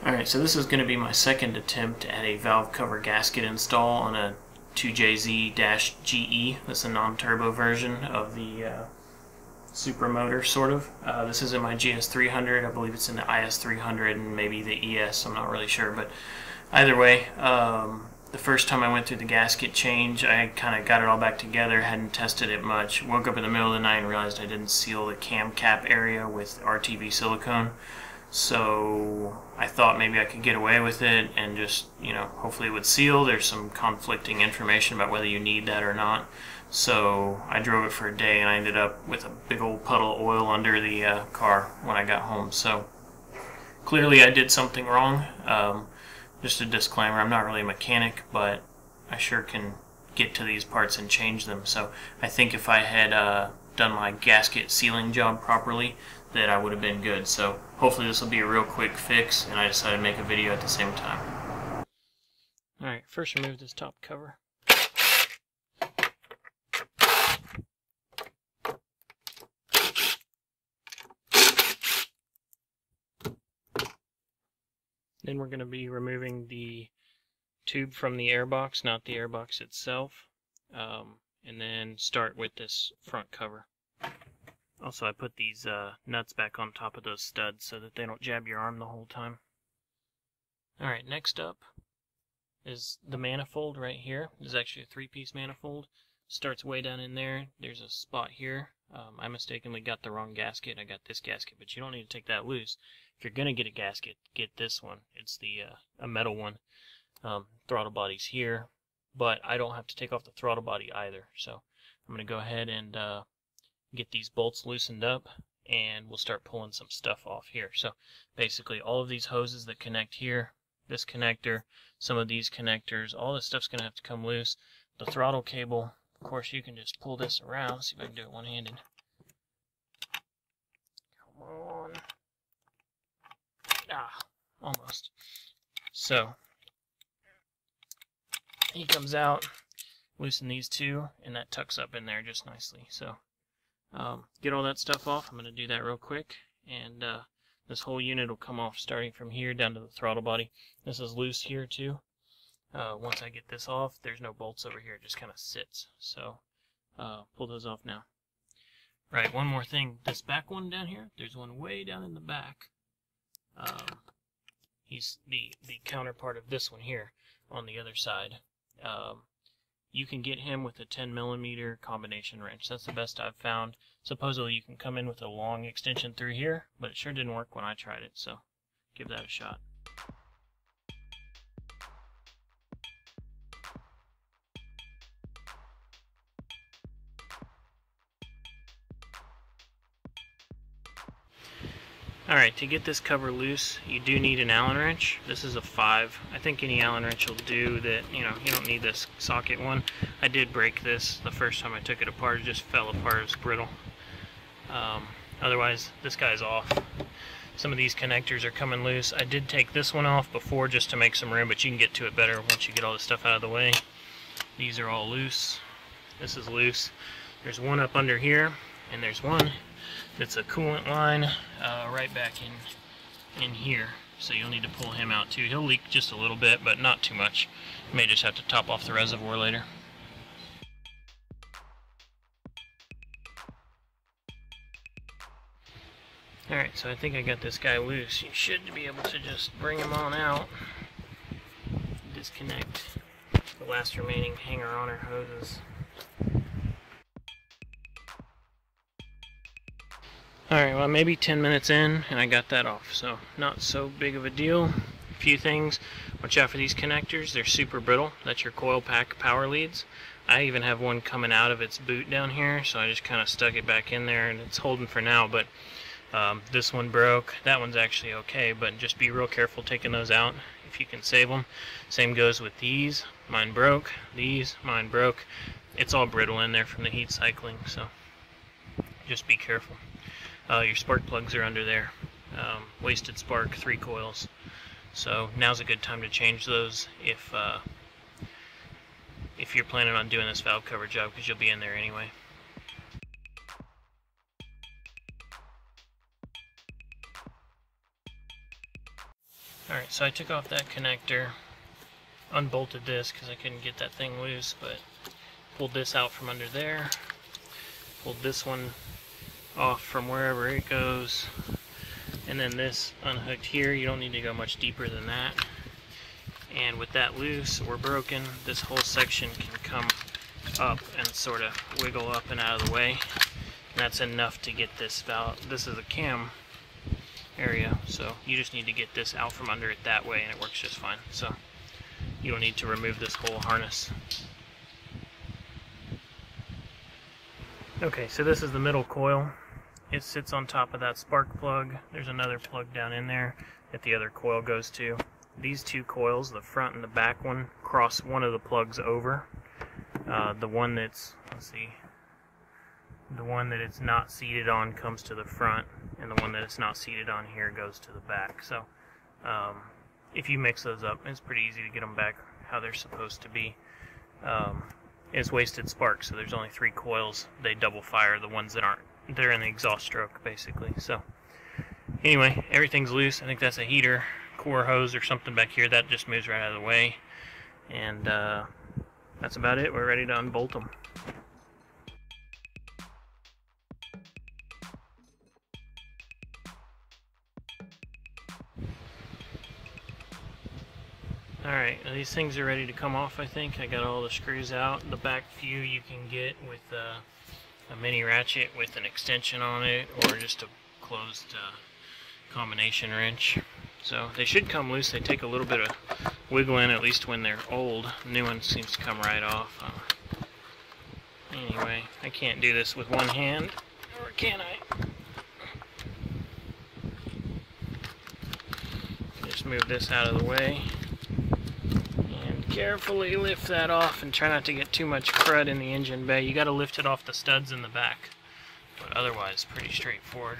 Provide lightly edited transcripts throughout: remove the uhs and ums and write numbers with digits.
Alright, so this is going to be my second attempt at a valve cover gasket install on a 2JZ-GE. That's a non-turbo version of the super motor, sort of. This is in my GS300. I believe it's in the IS300 and maybe the ES. I'm not really sure, but either way, the first time I went through the gasket change, I kind of got it all back together, hadn't tested it much. Woke up in the middle of the night and realized I didn't seal the cam cap area with RTV silicone. So I thought maybe I could get away with it and just, hopefully it would seal. There's some conflicting information about whether you need that or not. So I drove it for a day and I ended up with a big old puddle of oil under the car when I got home. So clearly I did something wrong. Just a disclaimer, I'm not really a mechanic, but I sure can get to these parts and change them. So I think if I had done my gasket sealing job properly, that I would have been good. So hopefully this will be a real quick fix, and I decided to make a video at the same time. Alright, first remove this top cover. Then we're going to be removing the tube from the airbox, not the airbox itself, and then start with this front cover. Also, I put these nuts back on top of those studs so that they don't jab your arm the whole time. Alright, next up is the manifold right here. This is actually a 3-piece manifold. Starts way down in there. There's a spot here. I mistakenly got the wrong gasket. I got this gasket, but you don't need to take that loose. If you're going to get a gasket, get this one. It's the a metal one. Throttle body's here, but I don't have to take off the throttle body either. So I'm going to go ahead and get these bolts loosened up, and we'll start pulling some stuff off here. So basically all of these hoses that connect here, this connector, some of these connectors, all this stuff's going to have to come loose. The throttle cable, of course, you can just pull this around. See if I can do it one-handed. Come on. Ah, almost. So he comes out, loosen these two, and that tucks up in there just nicely. So get all that stuff off. I'm going to do that real quick, and this whole unit will come off starting from here down to the throttle body. This is loose here too. Once I get this off, there's no bolts over here. It just kind of sits. So pull those off now. Right, one more thing. This back one down here, there's one way down in the back. He's the counterpart of this one here on the other side. You can get him with a 10mm combination wrench. That's the best I've found. Supposedly you can come in with a long extension through here, but it sure didn't work when I tried it, so give that a shot. Alright, to get this cover loose, you do need an Allen wrench. This is a 5. I think any Allen wrench will do that. You don't need this socket one. I did break this the first time I took it apart. It just fell apart. It's brittle. Otherwise, this guy's off. Some of these connectors are coming loose. I did take this one off before just to make some room, but you can get to it better once you get all this stuff out of the way. These are all loose. This is loose. There's one up under here, and there's one that's a coolant line right back in here, so you'll need to pull him out too. He'll leak just a little bit, but not too much. You may just have to top off the reservoir later. Alright, so I think I got this guy loose. You should be able to just bring him on out, disconnect the last remaining hanger-on or hoses. Alright, well, maybe 10 minutes in and I got that off, so not so big of a deal. A few things. Watch out for these connectors. They're super brittle. That's your coil pack power leads. I even have one coming out of its boot down here, so I just kind of stuck it back in there and it's holding for now, but this one broke. That one's actually okay, but just be real careful taking those out if you can save them. Same goes with these. Mine broke. These, mine broke. It's all brittle in there from the heat cycling, so just be careful. Your spark plugs are under there. Wasted spark, 3 coils. So now's a good time to change those if you're planning on doing this valve cover job, because you'll be in there anyway. Alright, so I took off that connector, unbolted this because I couldn't get that thing loose, but pulled this out from under there, pulled this one off from wherever it goes, and then this unhooked here. You don't need to go much deeper than that. And with that loose or broken, this whole section can come up and sort of wiggle up and out of the way. And that's enough to get this valve. This is a cam area, so you just need to get this out from under it that way and it works just fine. So you don't need to remove this whole harness. Okay, so this is the middle coil. It sits on top of that spark plug. There's another plug down in there that the other coil goes to. These two coils, the front and the back one, cross one of the plugs over. The one that's, the one that it's not seated on comes to the front, and the one that it's not seated on here goes to the back. So if you mix those up, it's pretty easy to get them back how they're supposed to be. It's wasted spark, so there's only 3 coils. They double fire the ones that aren't. They're in the exhaust stroke, basically. So anyway, everything's loose. I think that's a heater core hose or something back here. That just moves right out of the way. And that's about it. We're ready to unbolt them. Alright, these things are ready to come off, I think. I got all the screws out. The back few you can get with a mini ratchet with an extension on it, or just a closed combination wrench. So they should come loose. They take a little bit of wiggling, at least when they're old. New one seems to come right off. Anyway, I can't do this with one hand, or can I? Just move this out of the way. Carefully lift that off and try not to get too much crud in the engine bay. You got to lift it off the studs in the back, but otherwise pretty straightforward.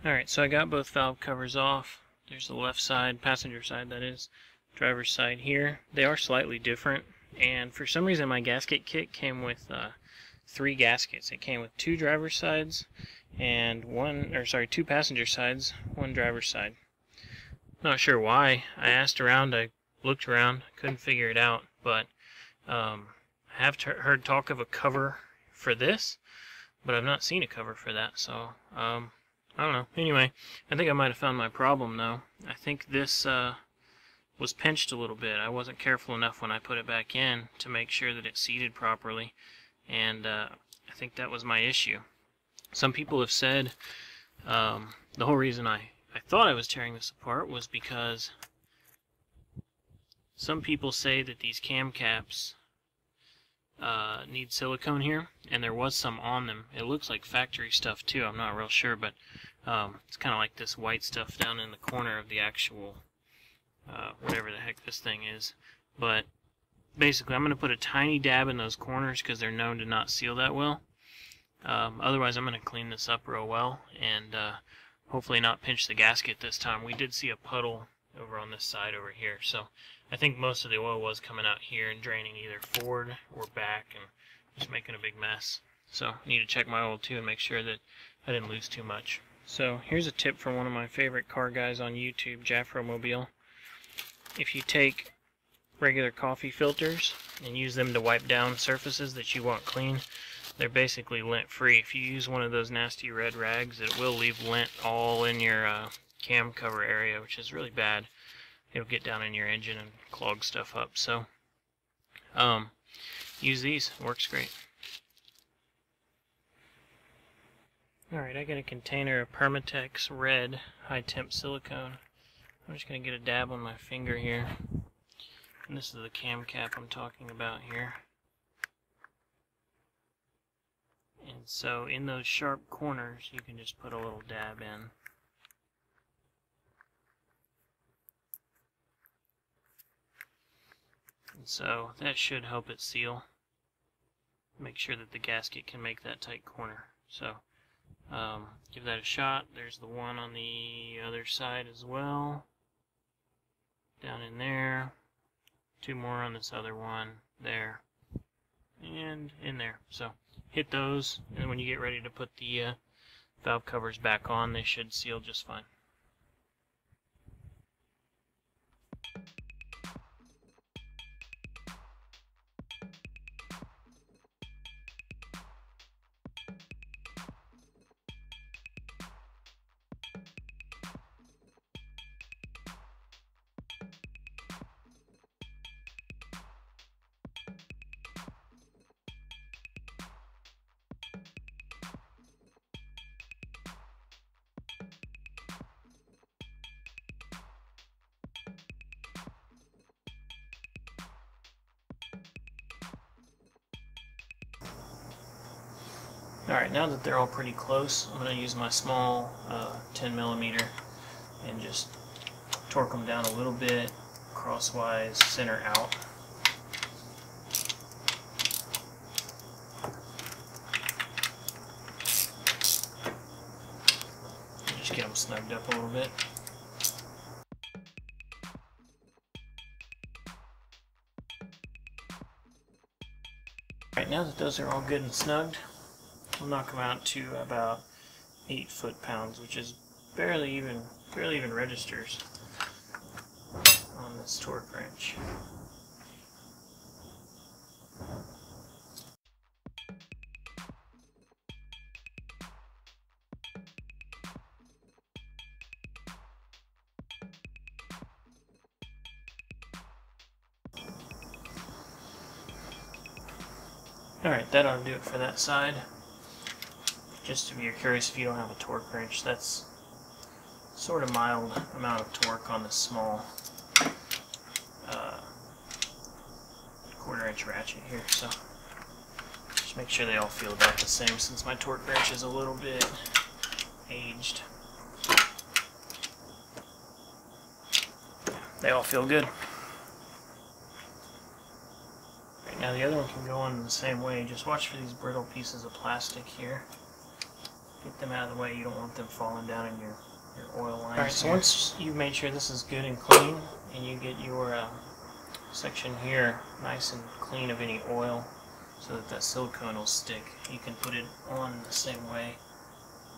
Alright, so I got both valve covers off. There's the left side, passenger side that is, driver's side here. They are slightly different. And for some reason my gasket kit came with 3 gaskets. It came with 2 driver's sides and 2 passenger sides, 1 driver's side. Not sure why. I asked around, I looked around, couldn't figure it out, but I have heard talk of a cover for this, but I've not seen a cover for that, so I don't know. Anyway, I think I might have found my problem though. I think this was pinched a little bit. I wasn't careful enough when I put it back in to make sure that it seated properly, and I think that was my issue. Some people have said the whole reason I thought I was tearing this apart was because some people say that these cam caps need silicone here, and there was some on them. It looks like factory stuff too. I'm not real sure, but it's kind of like this white stuff down in the corner of the actual whatever the heck this thing is. But basically I'm going to put a tiny dab in those corners because they're known to not seal that well. Otherwise I'm going to clean this up real well and hopefully not pinch the gasket this time. We did see a puddle over on this side over here, so I think most of the oil was coming out here and draining either forward or back and just making a big mess. So I need to check my oil too and make sure that I didn't lose too much. So here's a tip from one of my favorite car guys on YouTube, Jafro Mobile. If you take regular coffee filters and use them to wipe down surfaces that you want clean, they're basically lint free. If you use one of those nasty red rags, it will leave lint all in your cam cover area, which is really bad. It'll get down in your engine and clog stuff up. So use these, it works great. Alright, I got a container of Permatex red high temp silicone. I'm just going to get a dab on my finger here. And this is the cam cap I'm talking about here. And so in those sharp corners you can just put a little dab in. And so that should help it seal. Make sure that the gasket can make that tight corner. So give that a shot. There's the one on the other side as well. Down in there. 2 more on this other one, there, and in there. So hit those, and when you get ready to put the valve covers back on, they should seal just fine. Alright, now that they're all pretty close, I'm going to use my small 10mm and just torque them down a little bit, crosswise, center out. And just get them snugged up a little bit. Alright, now that those are all good and snugged, we'll knock them out to about 8 foot-pounds, which is barely even registers on this torque wrench. Alright, that ought to do it for that side. Just if you're curious, if you don't have a torque wrench, that's sort of mild amount of torque on this small 1/4 inch ratchet here. So just make sure they all feel about the same, since my torque wrench is a little bit aged. They all feel good. Right, now the other one can go on the same way. Just watch for these brittle pieces of plastic here. Get them out of the way. You don't want them falling down in your oil lines. Alright, so once you've made sure this is good and clean, and you get your section here nice and clean of any oil, so that that silicone will stick, you can put it on the same way.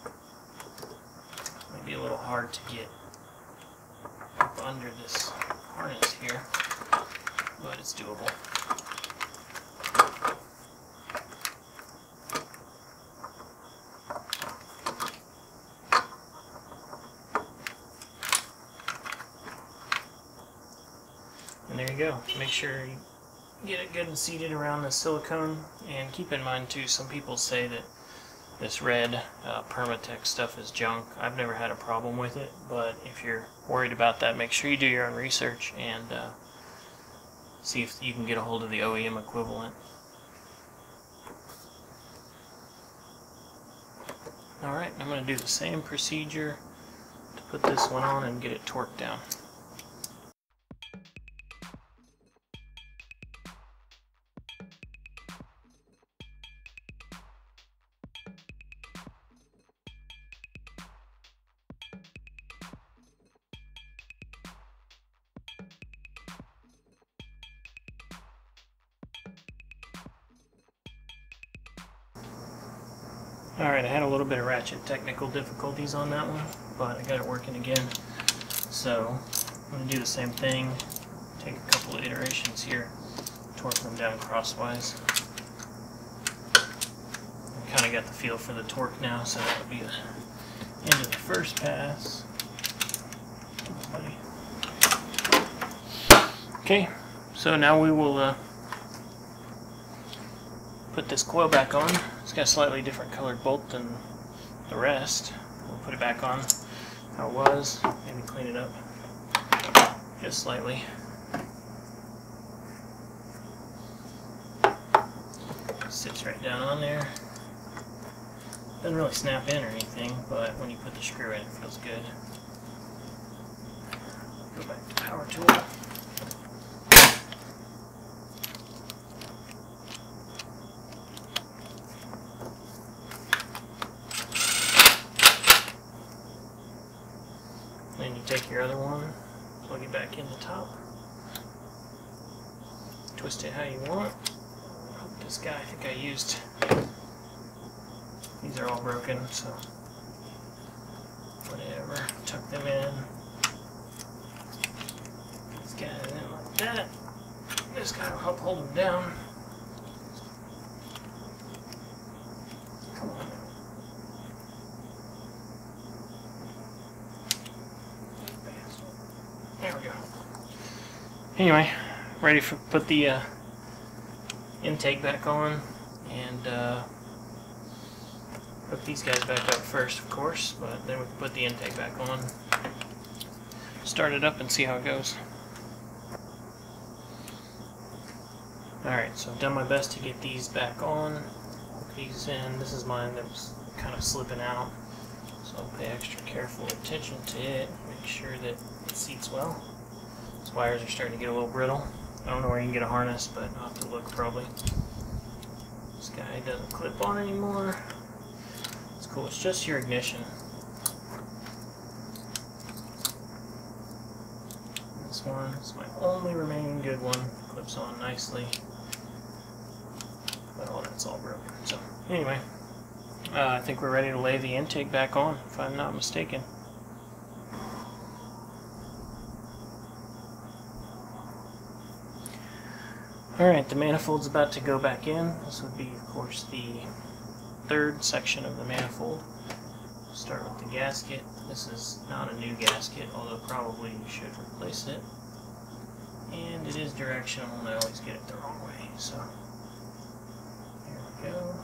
It might be a little hard to get up under this harness here, but it's doable. And there you go. Make sure you get it good and seated around the silicone, and keep in mind too, some people say that this red Permatex stuff is junk. I've never had a problem with it, but if you're worried about that, make sure you do your own research and see if you can get a hold of the OEM equivalent. Alright, I'm going to do the same procedure to put this one on and get it torqued down. Alright, I had a little bit of ratchet technical difficulties on that one, but I got it working again. So I'm going to do the same thing, take a couple of iterations here, torque them down crosswise. I kind of got the feel for the torque now, so that would be the end of the first pass. Okay, so now we will put this coil back on. It's got a slightly different colored bolt than the rest. We'll put it back on how it was, maybe clean it up just slightly. Sits right down on there. Doesn't really snap in or anything, but when you put the screw in, it feels good. Go back to power tool. Then you take your other one, plug it back in the top. twist it how you want. This guy, I think I used, these are all broken, so whatever, tuck them in. This guy in like that. This guy will help hold them down. Come on. There we go. Anyway, ready for put the intake back on, and hook these guys back up first, of course, but then we can put the intake back on, start it up, and see how it goes. Alright, so I've done my best to get these back on, hook these in. This is mine that was kind of slipping out, so I'll pay extra careful attention to it, make sure that it seats well. These wires are starting to get a little brittle. I don't know where you can get a harness, but I'll have to look probably. This guy doesn't clip on anymore. It's cool, it's just your ignition. This one is my only remaining good one. Clips on nicely. But all that's all broken. So anyway, I think we're ready to lay the intake back on, if I'm not mistaken. Alright, the manifold's about to go back in. This would be, of course, the third section of the manifold. Start with the gasket. This is not a new gasket, although probably you should replace it. And it is directional, and I always get it the wrong way. So, here we go.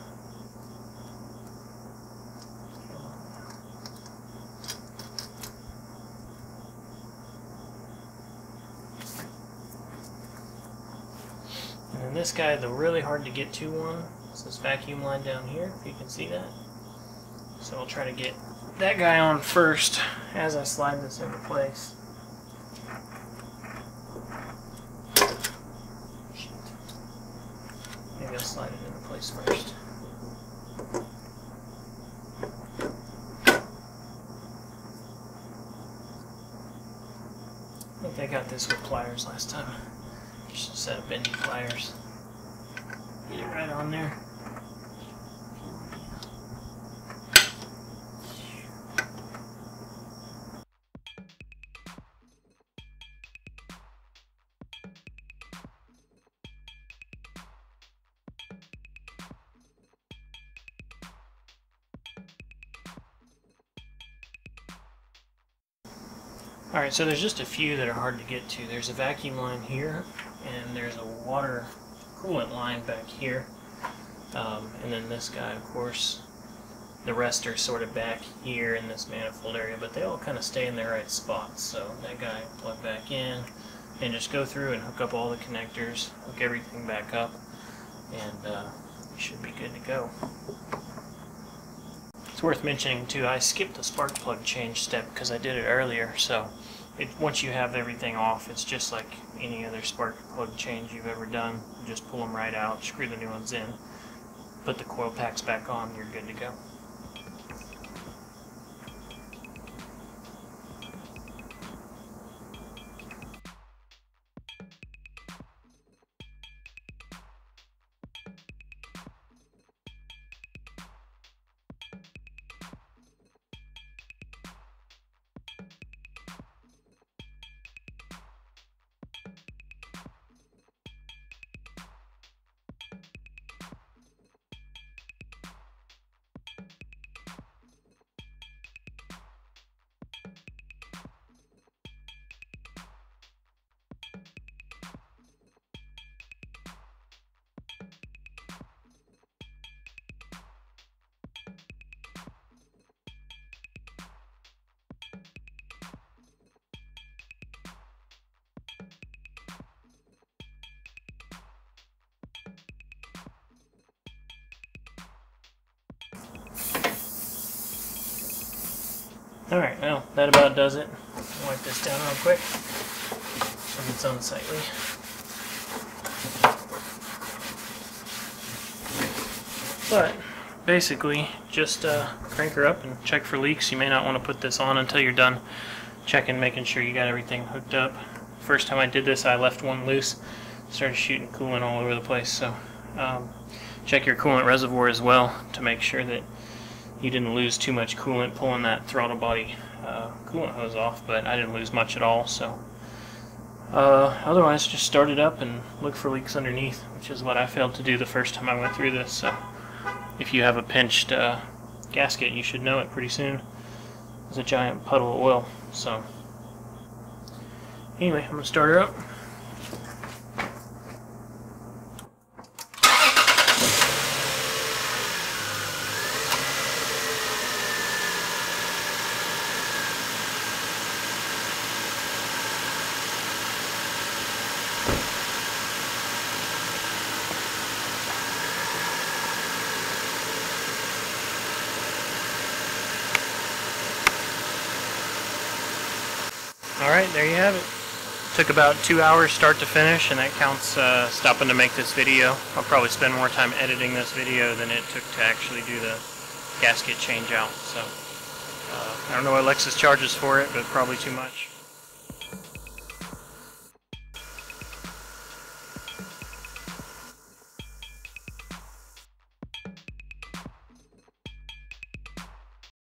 And then this guy, the really hard to get to one, is this vacuum line down here, if you can see that. So I'll try to get that guy on first as I slide this into place. Maybe I'll slide it into place first. I think I got this with pliers last time. Just a set of bendy pliers. Get it right on there. Alright, so there's just a few that are hard to get to. There's a vacuum line here, and there's a water coolant line back here. And then this guy, of course. The rest are sort of back here in this manifold area, but they all kind of stay in their right spots. So that guy, plug back in, and just go through and hook up all the connectors, hook everything back up, and you should be good to go. It's worth mentioning too, I skipped the spark plug change step because I did it earlier, so once you have everything off, it's just like any other spark plug change you've ever done. You just pull them right out, screw the new ones in, put the coil packs back on, you're good to go. Alright, well, that about does it. I'll wipe this down real quick. It's unsightly. But, basically, just crank her up and check for leaks. You may not want to put this on until you're done checking, making sure you got everything hooked up. First time I did this, I left one loose, started shooting coolant all over the place. So check your coolant reservoir as well to make sure that you didn't lose too much coolant pulling that throttle body coolant hose off, but I didn't lose much at all. So otherwise, just start it up and look for leaks underneath, which is what I failed to do the first time I went through this. So if you have a pinched gasket, you should know it pretty soon. There's a giant puddle of oil. So anyway, I'm going to start her up. Alright, there you have it. Took about 2 hours start to finish, and that counts stopping to make this video. I'll probably spend more time editing this video than it took to actually do the gasket change out. So I don't know what Lexus charges for it, but probably too much.